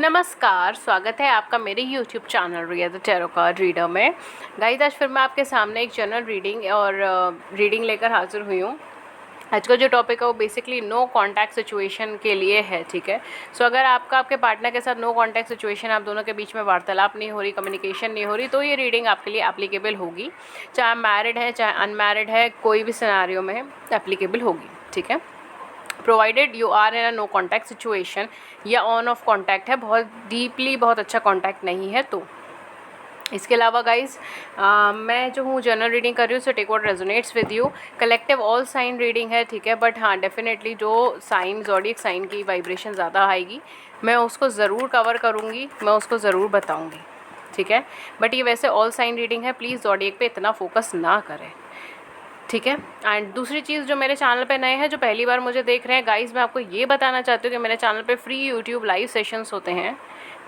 नमस्कार, स्वागत है आपका मेरे YouTube channel Riya the tarot card reader में। गाइस, आज फिर मैं आपके सामने एक जनरल रीडिंग और रीडिंग लेकर हाजिर हुई हूँ। आज का जो टॉपिक है वो बेसिकली नो कॉन्टैक्ट सिचुएशन के लिए है, ठीक है। सो अगर आपके पार्टनर के साथ नो कॉन्टैक्ट सिचुएशन, आप दोनों के बीच में वार्तालाप नहीं हो रही, कम्युनिकेशन नहीं हो रही, तो ये रीडिंग आपके लिए एप्लीकेबल होगी। चाहे मैरिड है, चाहे अनमैरिड है, कोई भी सिनेरियो में एप्लीकेबल होगी, ठीक है। Provided you are in a no contact situation या ऑन ऑफ कॉन्टैक्ट है, बहुत डीपली बहुत अच्छा कॉन्टैक्ट नहीं है। तो इसके अलावा गाइज मैं जो हूँ जनरल रीडिंग कर रही हूँ, so take what resonates with you. Collective all sign reading है, ठीक है। बट हाँ, डेफिनेटली जो साइन ज़ोडिएक साइन की वाइब्रेशन ज़्यादा आएगी, मैं उसको ज़रूर कवर करूँगी, मैं उसको ज़रूर बताऊँगी, ठीक है। बट ये वैसे ऑल साइन रीडिंग है, प्लीज़ ज़ोडिएक पे इतना फोकस ना करें, ठीक है। एंड दूसरी चीज़, जो मेरे चैनल पे नए हैं, जो पहली बार मुझे देख रहे हैं गाइस, मैं आपको ये बताना चाहती हूँ कि मेरे चैनल पे फ्री यूट्यूब लाइव सेशंस होते हैं,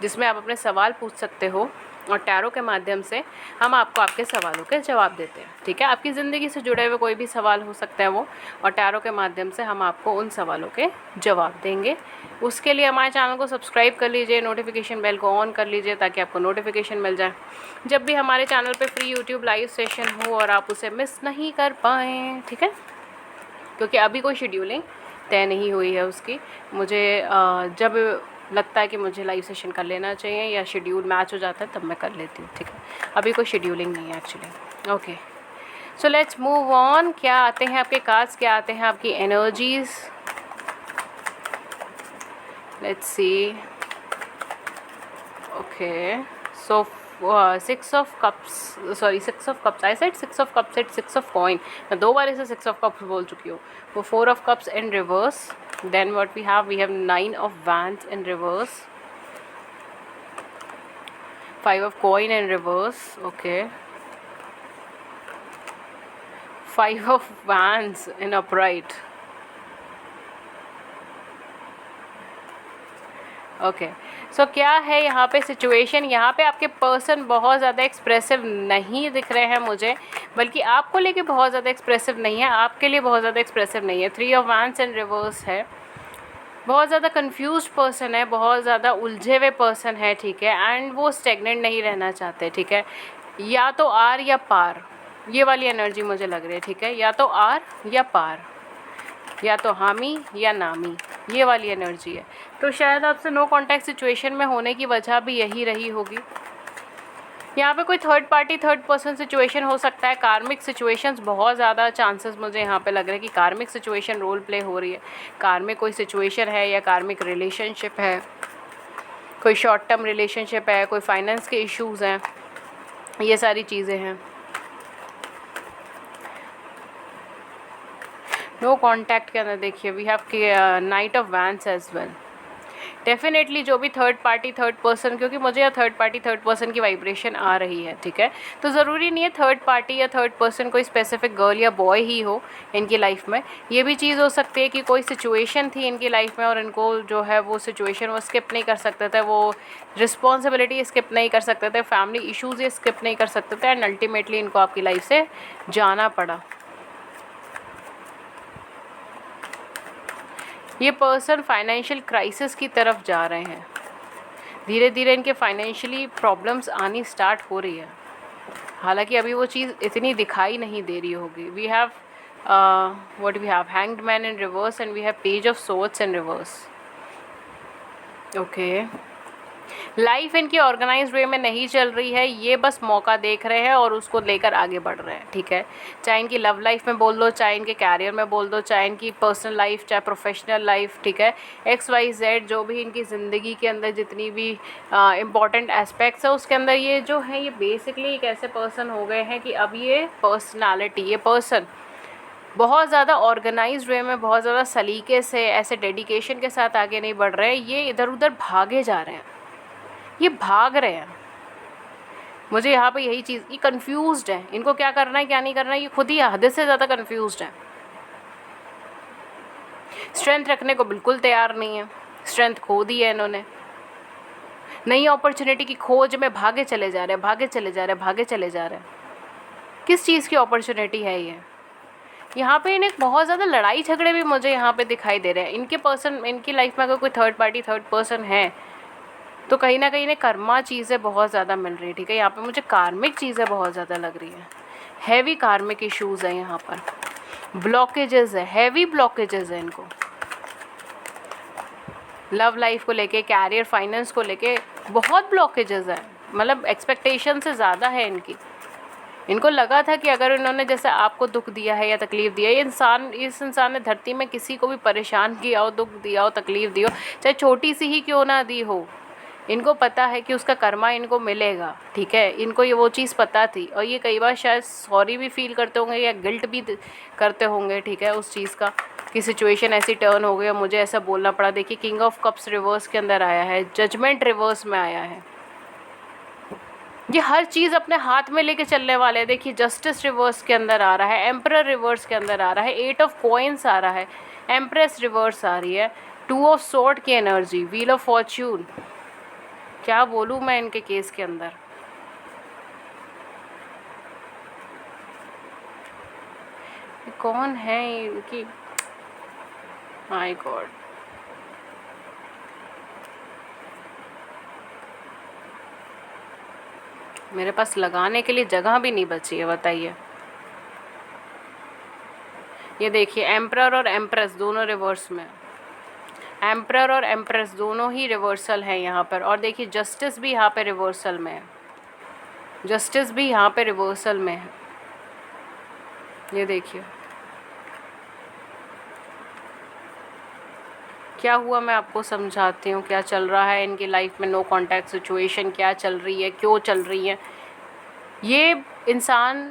जिसमें आप अपने सवाल पूछ सकते हो और टैरो के माध्यम से हम आपको आपके सवालों के जवाब देते हैं, ठीक है। आपकी ज़िंदगी से जुड़े हुए कोई भी सवाल हो सकता है वो, और टैरो के माध्यम से हम आपको उन सवालों के जवाब देंगे। उसके लिए हमारे चैनल को सब्सक्राइब कर लीजिए, नोटिफिकेशन बेल को ऑन कर लीजिए, ताकि आपको नोटिफिकेशन मिल जाए जब भी हमारे चैनल पे फ्री यूट्यूब लाइव सेशन हो और आप उसे मिस नहीं कर पाएँ, ठीक है। क्योंकि अभी कोई शेड्यूलिंग तय नहीं हुई है उसकी। मुझे जब लगता है कि मुझे लाइव सेशन कर लेना चाहिए या शेड्यूल मैच हो जाता है, तब मैं कर लेती हूँ, ठीक है। अभी कोई शेड्यूलिंग नहीं है actually. Okay, so let's move on. क्या आते हैं आपके कार्ड्स, क्या आते हैं आपकी energies, let's see. Okay, so 6 of cups, sorry 6 of cups, I said 6 of cups at 6 of coin. मैं 2 बार इसे 6 ऑफ कप्स बोल चुकी हूँ। वो 4 of cups in reverse, then what we have 9 of wands in reverse, 5 of coin in reverse, okay, 5 of wands in upright, okay. So क्या है यहाँ पे सिचुएशन, यहाँ पे आपके पर्सन बहुत ज़्यादा एक्सप्रेसिव नहीं दिख रहे हैं मुझे, बल्कि आपको लेके बहुत ज़्यादा एक्सप्रेसिव नहीं है, आपके लिए बहुत ज़्यादा एक्सप्रेसिव नहीं है। 3 ऑफ वैंड्स इन रिवर्स है, बहुत ज़्यादा कंफ्यूज्ड पर्सन है, बहुत ज़्यादा उलझे हुए पर्सन है, ठीक है। एंड वो स्टेगनेंट नहीं रहना चाहते, ठीक है। या तो आर या पार, ये वाली एनर्जी मुझे लग रही है, ठीक है। या तो आर या पार, या तो हामी या नामी, ये वाली एनर्जी है। तो शायद आपसे नो कॉन्टैक्ट सिचुएशन में होने की वजह भी यही रही होगी। यहाँ पे कोई third party, third person situation हो सकता है। कार्मिक सिचुएशंस, बहुत ज़्यादा चांसेस मुझे यहाँ पे लग रहे हैं कि कार्मिक सिचुएशन रोल प्ले हो रही है। कार्मिक कोई सिचुएशन है या कार्मिक रिलेशनशिप है, कोई शॉर्ट टर्म रिलेशनशिप है, कोई फाइनेंस के इश्यूज़ हैं, ये सारी चीज़ें हैं। नो कॉन्टैक्ट के अंदर देखिए we have knight of wands as well. Definitely जो भी थर्ड पार्टी, थर्ड पर्सन, क्योंकि मुझे यहाँ थर्ड पार्टी, थर्ड पर्सन की वाइब्रेशन आ रही है, ठीक है। तो ज़रूरी नहीं है थर्ड पार्टी या थर्ड पर्सन कोई स्पेसिफिक गर्ल या बॉय ही हो इनकी लाइफ में। ये भी चीज़ हो सकती है कि कोई सिचुएशन थी इनकी लाइफ में और इनको जो है वो सिचुएशन वो स्किप नहीं कर सकते थे, वो रिस्पॉन्सिबिलिटी स्किप नहीं कर सकते थे, फैमिली इशूज़ ये स्किप नहीं कर सकते थे, एंड अल्टीमेटली इनको आपकी लाइफ से जाना पड़ा। ये पर्सन फाइनेंशियल क्राइसिस की तरफ जा रहे हैं, धीरे धीरे इनके फाइनेंशियली प्रॉब्लम्स आनी स्टार्ट हो रही है। हालांकि अभी वो चीज़ इतनी दिखाई नहीं दे रही होगी। We have what we have hanged man in reverse and we have page of swords in reverse, okay. Life इनकी ऑर्गेनाइज वे में नहीं चल रही है, ये बस मौका देख रहे हैं और उसको लेकर आगे बढ़ रहे हैं, ठीक है। चाहे इनकी लव लाइफ में बोल दो, चाहे इनके कैरियर में बोल दो, चाहे इनकी पर्सनल लाइफ, चाहे प्रोफेशनल लाइफ, ठीक है। XYZ जो भी इनकी ज़िंदगी के अंदर जितनी भी इम्पॉर्टेंट एस्पेक्ट्स है, उसके अंदर ये जो है ये बेसिकली एक ऐसे पर्सन हो गए हैं कि अब ये पर्सनालिटी, ये पर्सन बहुत ज़्यादा ऑर्गेनाइज्ड वे में, बहुत ज़्यादा सलीके से, ऐसे डेडिकेशन के साथ आगे नहीं बढ़ रहे हैं। ये इधर उधर भागे जा रहे हैं, ये भाग रहे हैं। मुझे यहाँ पे यही चीज़, ये कंफ्यूज्ड है, इनको क्या करना है क्या नहीं करना है, ये खुद ही हद से ज़्यादा कंफ्यूज्ड है। स्ट्रेंथ रखने को बिल्कुल तैयार नहीं है, स्ट्रेंथ खो दी है इन्होंने। नई अपॉर्चुनिटी की खोज में भागे चले जा रहे हैं, भागे चले जा रहे हैं, भागे चले जा रहे हैं। किस चीज़ की अपॉर्चुनिटी है ये? यहाँ पे इन्हें बहुत ज़्यादा लड़ाई झगड़े भी मुझे यहाँ पे दिखाई दे रहे हैं। इनके पर्सन, इनकी लाइफ में अगर कोई थर्ड पार्टी, थर्ड पर्सन है, तो कहीं ना कहीं इन्हें कर्मा चीज़ें बहुत ज़्यादा मिल रही है, ठीक है। यहाँ पे मुझे कार्मिक चीज़ें बहुत ज़्यादा लग रही हैं, हैवी कार्मिक इश्यूज़ हैं यहाँ पर, ब्लॉकेजेस है, हैवी ब्लॉकेजेस है इनको लव लाइफ को लेके, कैरियर फाइनेंस को लेके बहुत ब्लॉकेजेस है, मतलब एक्सपेक्टेशन से ज़्यादा है इनकी। इनको लगा था कि अगर इन्होंने जैसे आपको दुख दिया है या तकलीफ़ दिया है, इस इंसान ने धरती में किसी को भी परेशान किया हो, दुख दिया हो, तकलीफ़ दी हो, चाहे छोटी सी ही क्यों ना दी हो, इनको पता है कि उसका कर्मा इनको मिलेगा, ठीक है। इनको ये वो चीज़ पता थी, और ये कई बार शायद सॉरी भी फील करते होंगे या गिल्ट भी करते होंगे, ठीक है, उस चीज़ का कि सिचुएशन ऐसी टर्न हो गई और मुझे ऐसा बोलना पड़ा। देखिए किंग ऑफ कप्स रिवर्स के अंदर आया है, जजमेंट रिवर्स में आया है, ये हर चीज़ अपने हाथ में लेके चलने वाले हैं। देखिए जस्टिस रिवर्स के अंदर आ रहा है, एम्परर रिवर्स के अंदर आ रहा है, 8 ऑफ कॉइन्स आ रहा है, एम्प्रेस रिवर्स आ रही है, 2 ऑफ स्वॉर्ड की एनर्जी, व्हील ऑफ फॉर्च्यून। क्या बोलूँ मैं इनके केस के अंदर, कौन है इनकी, माय गॉड। मेरे पास लगाने के लिए जगह भी नहीं बची है, बताइए। ये देखिए एम्परर और एम्प्रेस दोनों रिवर्स में, एम्परर और एम्प्रेस दोनों ही रिवर्सल है यहाँ पर। और देखिए जस्टिस भी यहाँ पे रिवर्सल में है, जस्टिस भी यहाँ पे रिवर्सल में है। ये देखिए क्या हुआ, मैं आपको समझाती हूँ क्या चल रहा है इनकी लाइफ में। नो कॉन्टैक्ट सिचुएशन क्या चल रही है, क्यों चल रही है। ये इंसान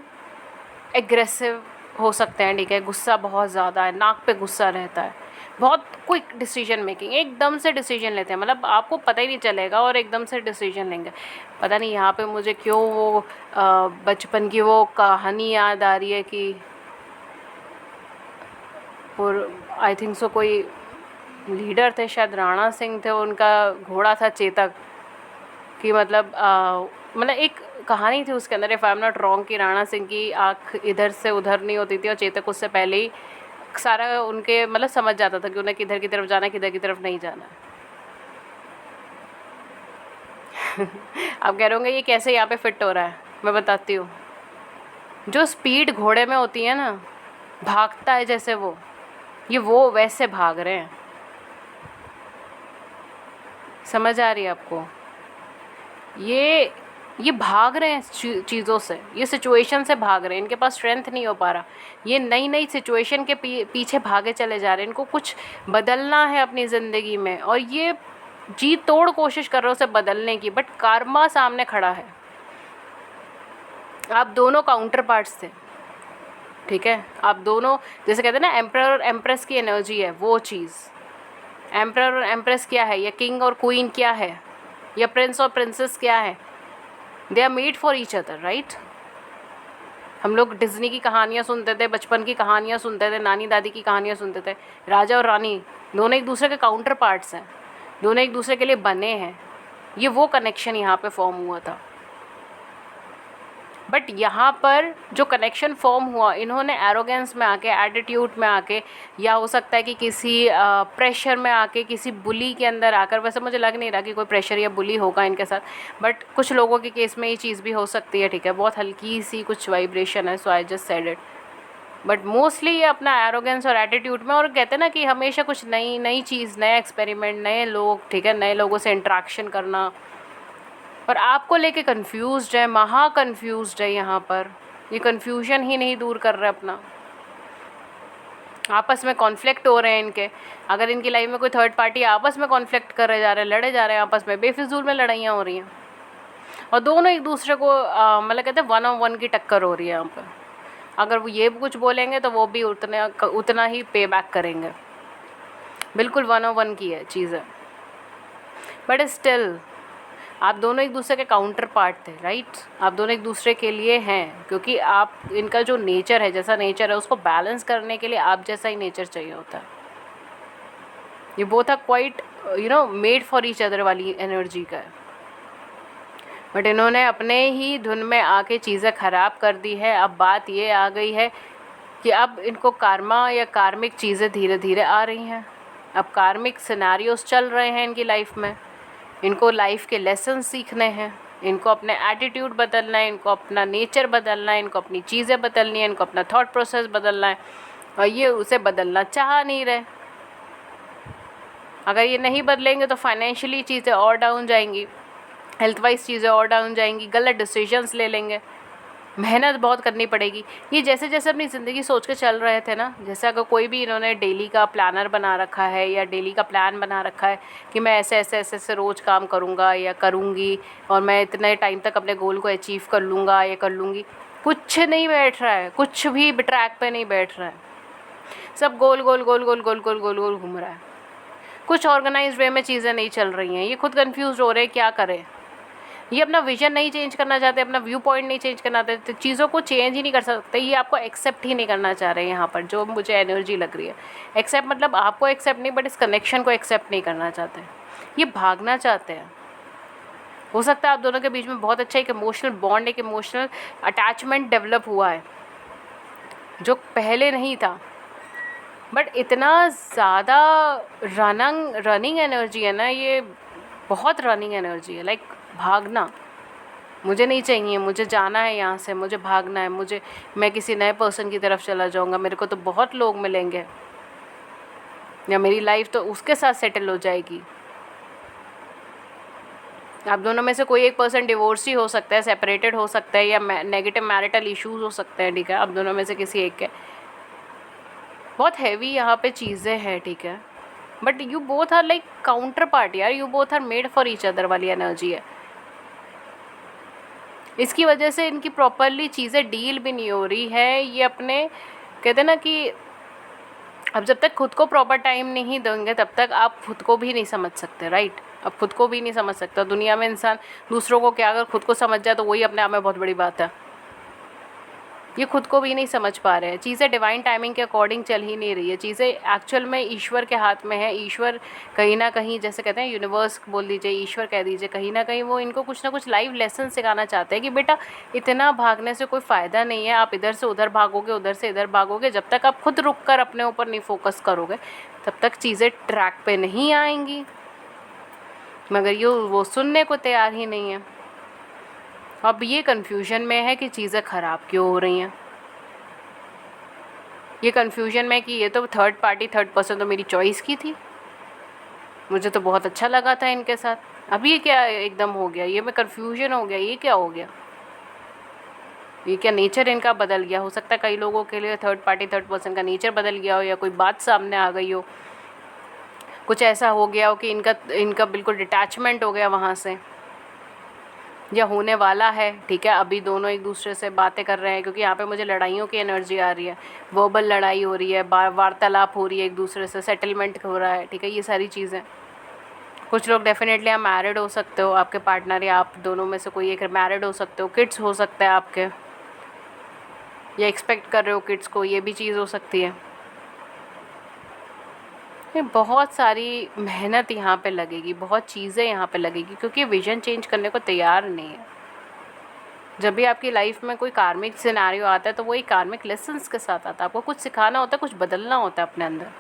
एग्रेसिव हो सकते हैं, ठीक है, गुस्सा बहुत ज़्यादा है, नाक पे गुस्सा रहता है, बहुत क्विक डिसीजन मेकिंग, एकदम से डिसीजन लेते हैं, मतलब आपको पता ही नहीं चलेगा और एकदम से डिसीजन लेंगे। पता नहीं यहाँ पे मुझे क्यों वो बचपन की वो कहानी याद आ रही है कि और आई थिंक सो कोई लीडर थे, शायद राणा सिंह थे, उनका घोड़ा था चेतक, कि मतलब एक कहानी थी उसके अंदर, if I am not wrong, कि राणा सिंह की आँख इधर से उधर नहीं होती थी और चेतक उससे पहले ही सारा उनके मतलब समझ जाता था कि उन्हें किधर की तरफ जाना है, किधर की तरफ नहीं जाना है। आप कह रहे होंगे ये कैसे यहाँ पे फिट हो रहा है, मैं बताती हूँ। जो स्पीड घोड़े में होती है ना, भागता है जैसे वो वैसे भाग रहे हैं, समझ आ रही है आपको। ये भाग रहे हैं चीज़ों से, ये सिचुएशन से भाग रहे हैं, इनके पास स्ट्रेंथ नहीं हो पा रहा, ये नई नई सिचुएशन के पीछे भागे चले जा रहे हैं। इनको कुछ बदलना है अपनी ज़िंदगी में और ये जी तोड़ कोशिश कर रहे हो उसे बदलने की, बट कार्मा सामने खड़ा है। आप दोनों काउंटर पार्ट्स थे, ठीक है, आप दोनों जैसे कहते हैं ना एम्परर और एम्प्रेस की एनर्जी है वो चीज़। एम्परर और एम्प्रेस क्या है, या किंग और क्वीन क्या है, या प्रिंस और प्रिंसेस क्या है, they are made for each other, right. हम लोग डिज्नी की कहानियाँ सुनते थे, बचपन की कहानियाँ सुनते थे, नानी दादी की कहानियाँ सुनते थे, राजा और रानी दोनों एक दूसरे के काउंटर पार्ट्स हैं, दोनों एक दूसरे के लिए बने हैं। ये वो कनेक्शन यहाँ पे फॉर्म हुआ था, बट यहाँ पर जो कनेक्शन फॉर्म हुआ, इन्होंने एरोगेंस में आके, एटीट्यूड में आके, या हो सकता है कि किसी प्रेशर में आके, किसी बुली के अंदर आकर, वैसे मुझे लग नहीं रहा कि कोई प्रेशर या बुली होगा इनके साथ, बट कुछ लोगों के केस में ये चीज़ भी हो सकती है, ठीक है, बहुत हल्की सी कुछ वाइब्रेशन है, so I just said it. But mostly ये अपना एरोगेंस और एटीट्यूड में, और कहते हैं ना कि हमेशा कुछ नई नई चीज़, नया एक्सपेरिमेंट, नए लोग, ठीक है, नए लोगों से इंट्रैक्शन करना, पर आपको लेके कंफ्यूज्ड है, महा कंफ्यूज्ड है यहाँ पर। ये कंफ्यूजन ही नहीं दूर कर रहे अपना, आपस में कॉन्फ्लिक्ट हो रहे हैं इनके। अगर इनकी लाइफ में कोई थर्ड पार्टी आपस में कॉन्फ्लिक्ट कर रहे जा रहे हैं, लड़े जा रहे हैं आपस में, बेफिजूल में लड़ाइयाँ हो रही हैं और दोनों एक दूसरे को मतलब कहते हैं 1-on-1 की टक्कर हो रही है यहाँ पर। अगर वो ये कुछ बोलेंगे तो वो भी उतना ही पे बैक करेंगे, बिल्कुल 1-on-1 की है चीज़ है। बट स्टिल आप दोनों एक दूसरे के काउंटर पार्ट थे, राइट। आप दोनों एक दूसरे के लिए हैं, क्योंकि आप इनका जो नेचर है, जैसा नेचर है, उसको बैलेंस करने के लिए आप जैसा ही नेचर चाहिए होता है। ये both are quite made for each other वाली एनर्जी का है, बट इन्होंने अपने ही धुन में आके चीज़ें ख़राब कर दी है। अब बात ये आ गई है कि अब इनको कार्मा या कार्मिक चीज़ें धीरे धीरे आ रही हैं, अब कार्मिक सिनेरियोस चल रहे हैं इनकी लाइफ में। इनको लाइफ के लेसन सीखने हैं, इनको अपने एटीट्यूड बदलना है, इनको अपना नेचर बदलना है, इनको अपनी चीज़ें बदलनी है, इनको अपना थॉट प्रोसेस बदलना है, और ये उसे बदलना चाह नहीं रहे। अगर ये नहीं बदलेंगे तो फाइनेंशियली चीज़ें और डाउन जाएंगी, हेल्थ वाइज चीज़ें और डाउन जाएंगी, गलत डिसीजंस ले लेंगे, मेहनत बहुत करनी पड़ेगी। ये जैसे जैसे अपनी ज़िंदगी सोच के चल रहे थे ना, जैसे अगर कोई भी इन्होंने डेली का प्लानर बना रखा है या डेली का प्लान बना रखा है कि मैं ऐसे ऐसे ऐसे ऐसे रोज़ काम करूँगा या करूँगी और मैं इतने टाइम तक अपने गोल को अचीव कर लूँगा या कर लूँगी, कुछ नहीं बैठ रहा है, कुछ भी ट्रैक पे नहीं बैठ रहा है, सब गोल गोल गोल गोल गोल गोल गोल गोल घूम रहा है। कुछ ऑर्गेनाइज्ड वे में चीज़ें नहीं चल रही हैं, ये खुद कंफ्यूज हो रहे हैं क्या करें। ये अपना विजन नहीं चेंज करना चाहते, अपना व्यू पॉइंट नहीं चेंज करना चाहते, चीज़ों को चेंज ही नहीं कर सकते, ये आपको एक्सेप्ट ही नहीं करना चाह रहे हैं। यहाँ पर जो मुझे एनर्जी लग रही है, एक्सेप्ट मतलब आपको एक्सेप्ट नहीं, बट इस कनेक्शन को एक्सेप्ट नहीं करना चाहते, ये भागना चाहते हैं। हो सकता है आप दोनों के बीच में बहुत अच्छा एक इमोशनल बॉन्ड, एक इमोशनल अटैचमेंट डेवलप हुआ है जो पहले नहीं था, बट इतना ज़्यादा रनिंग एनर्जी है ना, ये बहुत रनिंग एनर्जी है, लाइक भागना, मुझे नहीं चाहिए, मुझे जाना है यहाँ से, मुझे भागना है, मैं किसी नए पर्सन की तरफ चला जाऊँगा, मेरे को तो बहुत लोग मिलेंगे या मेरी लाइफ तो उसके साथ सेटल हो जाएगी। आप दोनों में से कोई एक पर्सन डिवोर्सी हो सकता है, सेपरेटेड हो सकता है, या नेगेटिव मैरिटल इश्यूज हो सकते हैं, ठीक है, आप दोनों में से किसी एक के। बहुत हैवी यहाँ पे चीज़ें हैं, ठीक है, but you both are like counterpart यार, you both are made for each other वाली एनर्जी है। इसकी वजह से इनकी प्रॉपरली चीज़ें डील भी नहीं हो रही है। ये अपने कहते हैं ना कि अब जब तक खुद को प्रॉपर टाइम नहीं देंगे तब तक आप खुद को भी नहीं समझ सकते, राइट। अब खुद को भी नहीं समझ सकता दुनिया में इंसान, दूसरों को क्या, अगर खुद को समझ जाए तो वही अपने आप में बहुत बड़ी बात है। ये खुद को भी नहीं समझ पा रहे हैं, चीज़ें डिवाइन टाइमिंग के अकॉर्डिंग चल ही नहीं रही है, चीज़ें एक्चुअल में ईश्वर के हाथ में है। ईश्वर कहीं ना कहीं, जैसे कहते हैं यूनिवर्स बोल दीजिए, ईश्वर कह दीजिए, कहीं ना कहीं वो इनको कुछ ना कुछ लाइव लेसन सिखाना चाहते हैं कि बेटा इतना भागने से कोई फ़ायदा नहीं है, आप इधर से उधर भागोगे, उधर से इधर भागोगे, जब तक आप खुद रुक कर अपने ऊपर नहीं फोकस करोगे तब तक चीज़ें ट्रैक पे नहीं आएंगी। मगर ये वो सुनने को तैयार ही नहीं है। अब ये कन्फ्यूजन में है कि चीज़ें ख़राब क्यों हो रही हैं, ये कन्फ्यूजन में कि ये तो थर्ड पर्सन तो मेरी चॉइस की थी, मुझे तो बहुत अच्छा लगा था इनके साथ, अब ये क्या एकदम हो गया, ये मैं कन्फ्यूजन हो गया, ये क्या हो गया, ये क्या नेचर इनका बदल गया। हो सकता है कई लोगों के लिए थर्ड पर्सन का नेचर बदल गया हो, या कोई बात सामने आ गई हो, कुछ ऐसा हो गया हो कि इनका बिल्कुल डिटैचमेंट हो गया वहाँ से, या होने वाला है, ठीक है। अभी दोनों एक दूसरे से बातें कर रहे हैं, क्योंकि यहाँ पे मुझे लड़ाइयों की एनर्जी आ रही है, वर्बल लड़ाई हो रही है, वार्तालाप हो रही है, एक दूसरे से सेटलमेंट हो रहा है, ठीक है, ये सारी चीज़ें। कुछ लोग डेफिनेटली आप मैरिड हो सकते हो, आपके पार्टनर या आप दोनों में से कोई एक मैरिड हो सकते हो, किड्स हो सकता है आपके, या एक्सपेक्ट कर रहे हो किड्स को, ये भी चीज़ हो सकती है। ये बहुत सारी मेहनत यहाँ पे लगेगी, बहुत चीज़ें यहाँ पे लगेगी, क्योंकि विज़न चेंज करने को तैयार नहीं है। जब भी आपकी लाइफ में कोई कार्मिक सिनेरियो आता है तो वो एक कार्मिक लेसन्स के साथ आता है, आपको कुछ सिखाना होता है, कुछ बदलना होता है अपने अंदर,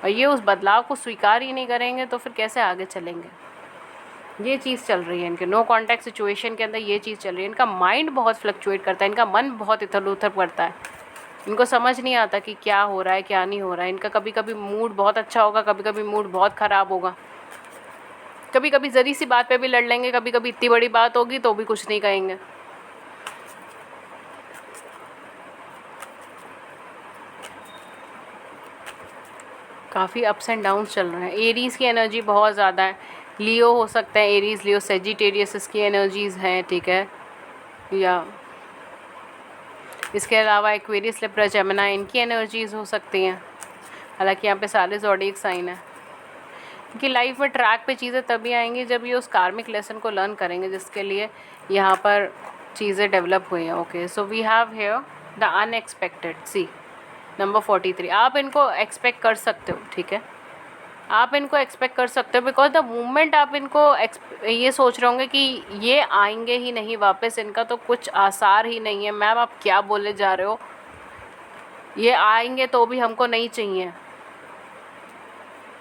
और ये उस बदलाव को स्वीकार ही नहीं करेंगे तो फिर कैसे आगे चलेंगे। ये चीज़ चल रही है इनके नो कॉन्टैक्ट सिचुएशन के अंदर, ये चीज़ चल रही है। इनका माइंड बहुत फ्लक्चुएट करता है, इनका मन बहुत इधर उधर करता है, इनको समझ नहीं आता कि क्या हो रहा है क्या नहीं हो रहा है। इनका कभी कभी मूड बहुत अच्छा होगा, कभी कभी मूड बहुत ख़राब होगा, कभी कभी ज़री सी बात पे भी लड़ लेंगे, कभी कभी इतनी बड़ी बात होगी तो भी कुछ नहीं कहेंगे। काफ़ी अप्स एंड डाउन्स चल रहे हैं। एरीज़ की एनर्जी बहुत ज़्यादा है, लियो हो सकता है, एरीज़, लियो, सेजिटेरियस इसकी एनर्जीज़ हैं, ठीक है, या इसके अलावा एक्वेरियस, लिब्रा, जेमिनी, इनकी एनर्जीज़ हो सकती हैं। हालांकि यहाँ पे सारे ज़ोडिएक साइन है। इनकी लाइफ में ट्रैक पे चीज़ें तभी आएंगी जब ये उस कार्मिक लेसन को लर्न करेंगे जिसके लिए यहाँ पर चीज़ें डेवलप हुई हैं। Okay, so we have here the unexpected, see number 43। आप इनको एक्सपेक्ट कर सकते हो, ठीक है, आप इनको एक्सपेक्ट कर सकते हो, बिकॉज द मोमेंट आप इनको ये सोच रहे होंगे कि ये आएंगे ही नहीं वापस, इनका तो कुछ आसार ही नहीं है। मैम आप क्या बोले जा रहे हो, ये आएंगे तो भी हमको नहीं चाहिए,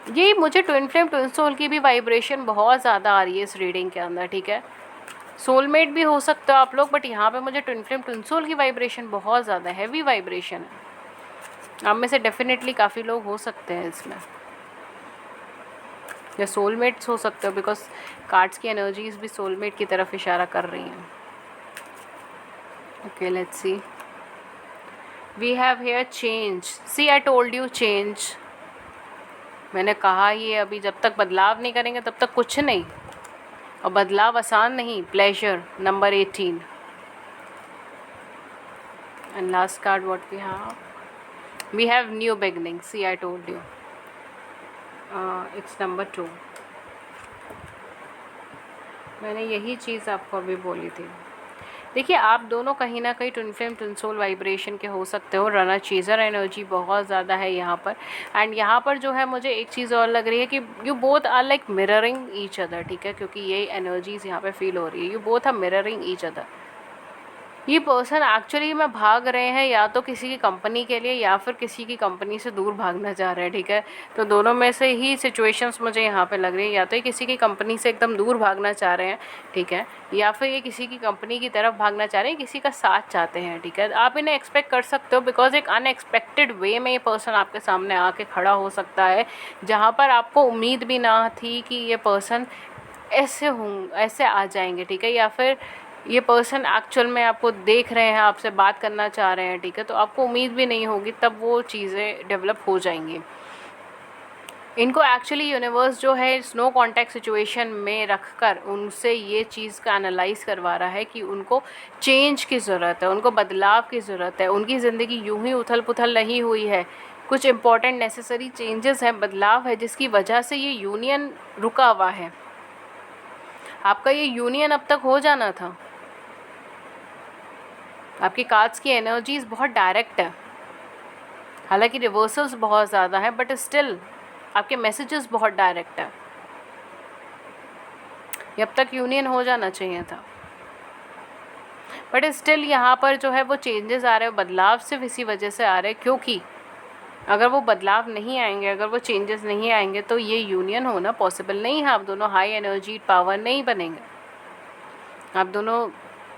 ये मुझे ट्विन फ्लेम ट्विन सोल की भी वाइब्रेशन बहुत ज़्यादा आ रही है इस रीडिंग के अंदर, ठीक है। सोलमेट भी हो सकते हो आप लोग, बट यहाँ पे मुझे ट्विन फ्लेम ट्विन सोल की वाइब्रेशन बहुत ज़्यादा हैवी वाइब्रेशन है। आप में से डेफिनेटली काफ़ी लोग हो सकते हैं इसमें, या सोलमेट्स हो सकते हो, बिकॉज कार्ड्स की एनर्जीज भी सोलमेट की तरफ इशारा कर रही हैं। Okay, let's see. We have here change. See I told you change. मैंने कहा ये अभी जब तक बदलाव नहीं करेंगे तब तक कुछ नहीं, और बदलाव आसान नहीं। Pleasure number 18 and last card what we have new beginning. See I told you it's number 2। मैंने यही चीज़ आपको अभी बोली थी। देखिए, आप दोनों कहीं ना कहीं twin flame twin soul vibration के हो सकते हो। रनर चेजर एनर्जी बहुत ज़्यादा है यहाँ पर। एंड यहाँ पर जो है मुझे एक चीज़ और लग रही है कि you both are like mirroring each other, ठीक है, क्योंकि ये एनर्जीज यहाँ पे फील हो रही है। You both are mirroring each other. ये पर्सन एक्चुअली में भाग रहे हैं या तो किसी की कंपनी के लिए या फिर किसी की कंपनी से दूर भागना चाह रहे हैं, ठीक है। तो दोनों में से ही सिचुएशंस मुझे यहाँ पे लग रही है। या तो ये किसी की कंपनी से एकदम दूर भागना चाह रहे हैं, ठीक है, या फिर ये किसी की कंपनी की तरफ भागना चाह रहे हैं, किसी का साथ चाहते हैं, ठीक है। आप इन्हें एक्सपेक्ट कर सकते हो, बिकॉज एक अनएक्सपेक्टेड वे में ये पर्सन आपके सामने आके खड़ा हो सकता है, जहाँ पर आपको उम्मीद भी ना थी कि ये पर्सन ऐसे आ जाएंगे, ठीक है। या फिर ये पर्सन एक्चुअल में आपको देख रहे हैं, आपसे बात करना चाह रहे हैं, ठीक है, तो आपको उम्मीद भी नहीं होगी, तब वो चीज़ें डेवलप हो जाएंगी। इनको एक्चुअली यूनिवर्स जो है स्नो कॉन्टैक्ट सिचुएशन में रखकर उनसे ये चीज़ का एनालाइज करवा रहा है कि उनको चेंज की ज़रूरत है, उनको बदलाव की ज़रूरत है। उनकी ज़िंदगी यूं ही उथल पुथल नहीं हुई है, कुछ इंपॉर्टेंट नेसेसरी चेंजेस हैं, बदलाव है, जिसकी वजह से ये यूनियन रुका हुआ है। आपका ये यूनियन अब तक हो जाना था। आपकी कार्ड्स की एनर्जीज बहुत डायरेक्ट है, हालांकि रिवर्सल्स बहुत ज़्यादा है, बट स्टिल आपके मैसेजेस बहुत डायरेक्ट है। अब तक यूनियन हो जाना चाहिए था, बट स्टिल यहाँ पर जो है वो चेंजेस आ रहे हैं। बदलाव सिर्फ इसी वजह से आ रहे हैं क्योंकि अगर वो बदलाव नहीं आएंगे, अगर वो चेंजेस नहीं आएंगे, तो ये यूनियन होना पॉसिबल नहीं है। आप दोनों हाई एनर्जी पावर नहीं बनेंगे, आप दोनों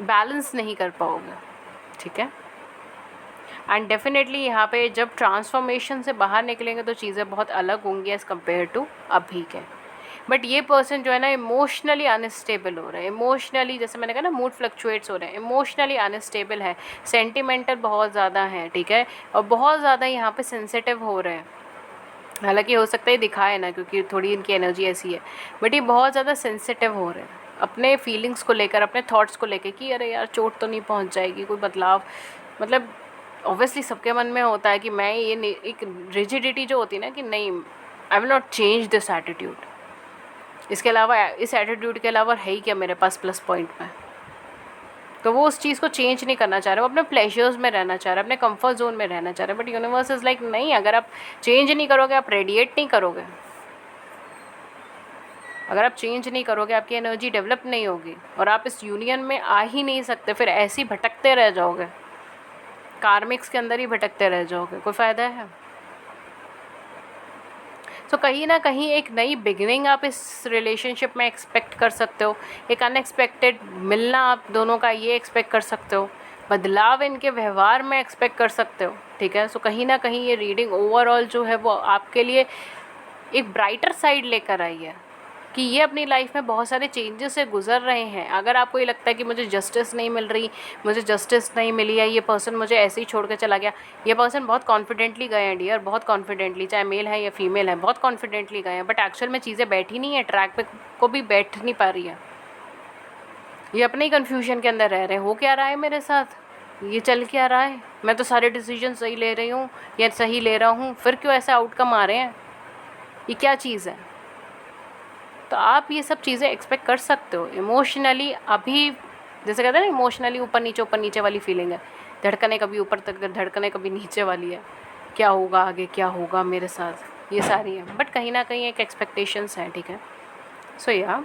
बैलेंस नहीं कर पाओगे, ठीक है। एंड डेफिनेटली यहाँ पे जब ट्रांसफॉर्मेशन से बाहर निकलेंगे तो चीज़ें बहुत अलग होंगी एज़ कम्पेयर टू अभी के। बट ये पर्सन जो है ना इमोशनली अनस्टेबल हो रहे हैं। इमोशनली, जैसे मैंने कहा ना, मूड फ्लक्चुएट्स हो रहे हैं, इमोशनली अनस्टेबल है, सेंटिमेंटल बहुत ज़्यादा है, ठीक है, और बहुत ज़्यादा यहाँ पे सेंसिटिव हो रहे हैं। हालांकि हो सकता है दिखाए ना, क्योंकि थोड़ी इनकी एनर्जी ऐसी है, बट ये बहुत ज़्यादा सेंसिटिव हो रहे हैं अपने फीलिंग्स को लेकर, अपने थॉट्स को लेकर कि अरे यार चोट तो नहीं पहुँच जाएगी, कोई बदलाव, मतलब ऑब्वियसली सबके मन में होता है कि मैं ये एक रिजिडिटी जो होती है ना कि नहीं, I will not change this attitude. इसके अलावा, इस एटीट्यूड के अलावा है ही क्या मेरे पास प्लस पॉइंट में, तो वो उस चीज़ को चेंज नहीं करना चाह रहे, वो अपने प्लेजर्स में रहना चाह रहे, अपने कंफर्ट जोन में रहना चाह रहे। बट यूनिवर्स इज़ लाइक नहीं, अगर आप चेंज नहीं करोगे, आप रेडिएट नहीं करोगे, अगर आप चेंज नहीं करोगे, आपकी एनर्जी डेवलप नहीं होगी और आप इस यूनियन में आ ही नहीं सकते, फिर ऐसे ही भटकते रह जाओगे, कार्मिक्स के अंदर ही भटकते रह जाओगे, कोई फ़ायदा है। तो कहीं ना कहीं एक नई बिगिनिंग आप इस रिलेशनशिप में एक्सपेक्ट कर सकते हो, एक अनएक्सपेक्टेड मिलना आप दोनों का ये एक्सपेक्ट कर सकते हो, बदलाव इनके व्यवहार में एक्सपेक्ट कर सकते हो, ठीक है। सो कहीं ना कहीं ये रीडिंग ओवरऑल जो है वो आपके लिए एक ब्राइटर साइड लेकर आई है कि ये अपनी लाइफ में बहुत सारे चेंजेस से गुजर रहे हैं। अगर आपको ये लगता है कि मुझे जस्टिस नहीं मिल रही, मुझे जस्टिस नहीं मिली है, ये पर्सन मुझे ऐसे ही छोड़ कर चला गया, ये पर्सन बहुत कॉन्फिडेंटली गए हैं डियर, बहुत कॉन्फिडेंटली, चाहे मेल है या फीमेल है, बहुत कॉन्फिडेंटली गए हैं, बट एक्चुअल में चीज़ें बैठी नहीं है, ट्रैक पे को भी बैठ नहीं पा रही है। ये अपने ही कन्फ्यूजन के अंदर रह रहे हैं, हो क्या रहा है मेरे साथ, ये चल क्या रहा है, मैं तो सारे डिसीजन सही ले रही हूँ या सही ले रहा हूँ, फिर क्यों ऐसे आउटकम आ रहे हैं, ये क्या चीज़ है। तो आप ये सब चीज़ें एक्सपेक्ट कर सकते हो। इमोशनली अभी जैसे कहते हैं ना, इमोशनली ऊपर नीचे वाली फीलिंग है, धड़कने कभी ऊपर तक, धड़कने कभी नीचे वाली है, क्या होगा आगे, क्या होगा मेरे साथ, ये सारी है। बट कहीं ना कहीं एक एक्सपेक्टेशंस है, ठीक है। सो या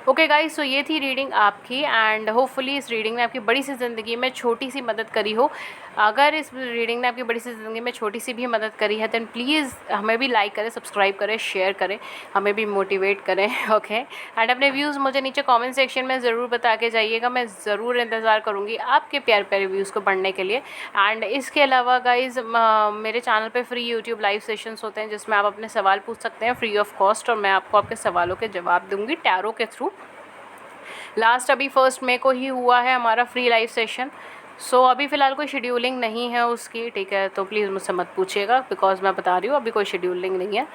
ओके गाइस, सो ये थी रीडिंग आपकी, एंड होपफुली इस रीडिंग ने आपकी बड़ी सी ज़िंदगी में छोटी सी मदद करी हो। अगर इस रीडिंग ने आपकी बड़ी सी ज़िंदगी में छोटी सी भी मदद करी है, देन प्लीज़ हमें भी लाइक करें, सब्सक्राइब करें, शेयर करें, हमें भी मोटिवेट करें, ओके। एंड अपने व्यूज़ मुझे नीचे कमेंट सेक्शन में ज़रूर बता के जाइएगा, मैं ज़रूर इंतज़ार करूँगी आपके प्यारे प्यारे व्यूज़ को पढ़ने के लिए। एंड इसके अलावा गाइज़ मेरे चैनल पे फ्री यूट्यूब लाइव सेशंस होते हैं जिसमें आप अपने सवाल पूछ सकते हैं फ्री ऑफ कॉस्ट, और मैं आपको आपके सवालों के जवाब दूँगी टैरो के थ्रू। लास्ट अभी 1 मई को ही हुआ है हमारा फ्री लाइव सेशन। सो अभी फ़िलहाल कोई शेड्यूलिंग नहीं है उसकी, ठीक है, तो प्लीज़ मुझसे मत पूछिएगा, बिकॉज़ मैं बता रही हूँ अभी कोई शेड्यूलिंग नहीं है।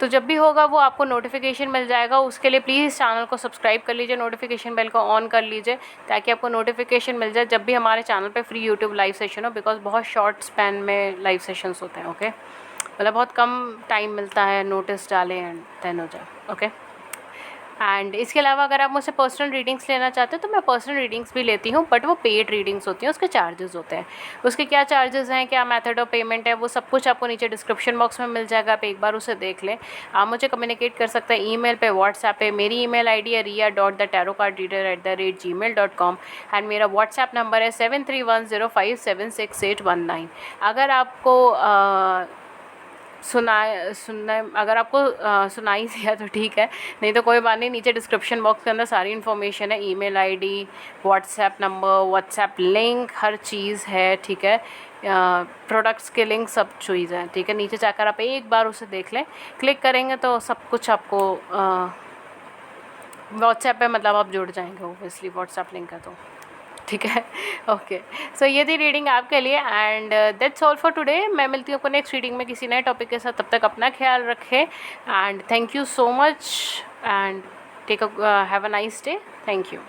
तो जब भी होगा वो आपको नोटिफिकेशन मिल जाएगा, उसके लिए प्लीज़ चैनल को सब्सक्राइब कर लीजिए, नोटिफिकेशन बेल को ऑन कर लीजिए, ताकि आपको नोटिफिकेशन मिल जाए जब भी हमारे चैनल पे फ्री यूट्यूब लाइव सेशन हो, बिकॉज़ बहुत शॉर्ट स्पैन में लाइव सेशंस होते हैं, ओके। मतलब बहुत कम टाइम मिलता है, नोटिस डालें एंड देन हो जाए, ओके। एंड इसके अलावा अगर आप मुझसे पर्सनल रीडिंग्स लेना चाहते हो तो मैं पर्सनल रीडिंग्स भी लेती हूँ, बट वो पेड रीडिंग्स होती हैं, उसके चार्जेस होते हैं। उसके क्या चार्जेस हैं, क्या मेथड ऑफ पेमेंट है, वो सब कुछ आपको नीचे डिस्क्रिप्शन बॉक्स में मिल जाएगा, आप एक बार उसे देख लें। आप मुझे कम्युनिकेट कर सकते हैं ईमेल पे, व्हाट्सएप पे। मेरी ईमेल आईडी है ria.thetarotcardreader@gmail.com एंड मेरा व्हाट्सएप नंबर है 7310576819। अगर आपको अगर आपको सुनाई दिया तो ठीक है, नहीं तो कोई बात नहीं, नीचे डिस्क्रिप्शन बॉक्स के अंदर सारी इन्फॉर्मेशन है, email ID, WhatsApp number, WhatsApp link, हर चीज़ है, ठीक है। प्रोडक्ट्स के लिंक, सब चीज़ है, ठीक है। नीचे जाकर आप एक बार उसे देख लें, क्लिक करेंगे तो सब कुछ आपको व्हाट्सएप पे मतलब आप जुड़ जाएंगे, ओबियसली व्हाट्सएप लिंक है तो, ठीक है, ओके। सो ये थी रीडिंग आपके लिए and that's all for today. मैं मिलती हूँ आपको नेक्स्ट रीडिंग में किसी नए टॉपिक के साथ, तब तक अपना ख्याल रखें and thank you so much and have a nice day, thank you.